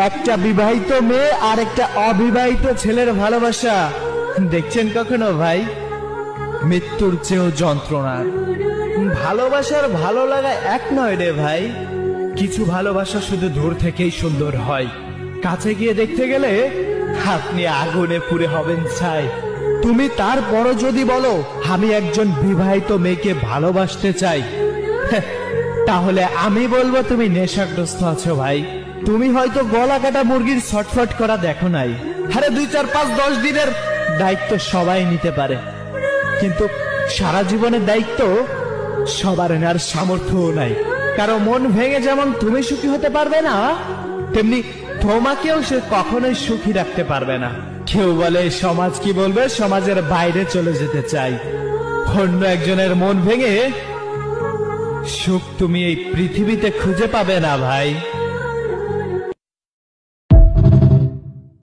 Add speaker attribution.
Speaker 1: একটা বিবাহিত মেয়ে আর একটা অবিবাহিত ছেলের ভালোবাসা দেখছেন কখনো ভাই? মৃত্যুর চেয়েও যন্ত্রণার। ভালোবাসার ভালো লাগা এক নয় রে ভাই। কিছু ভালোবাসা শুধু দূর থেকেই সুন্দর হয়, কাছে গিয়ে দেখতে গেলে আপনি আগুনে পুড়ে হবেন ছাই। তুমি তারপরও যদি বলো আমি একজন বিবাহিত মেয়েকে ভালোবাসতে চাই, তাহলে আমি বলবো তুমি নেশাগ্রস্ত আছো ভাই। তুমি হয়তো গলা কাটা মুরগির ছটফট করা দেখো নাই। আরে 2, 4, 5, 10 দিনের দায়িত্ব সবাই নিতে পারে, কিন্তু সারা জীবনের দায়িত্ব সবার নেওয়ার সামর্থ্যও নাই। কারো মন ভেঙে যেমন তুমি সুখী হতে পারবে না, তেমনি তোমাকেও সে কখনোই সুখী রাখতে পারবে না। কেউ বলে সমাজ কি বলবে, সমাজের বাইরে চলে যেতে চাই। অন্য একজনের মন ভেঙে সুখ তুমি এই পৃথিবীতে খুঁজে পাবে না ভাই।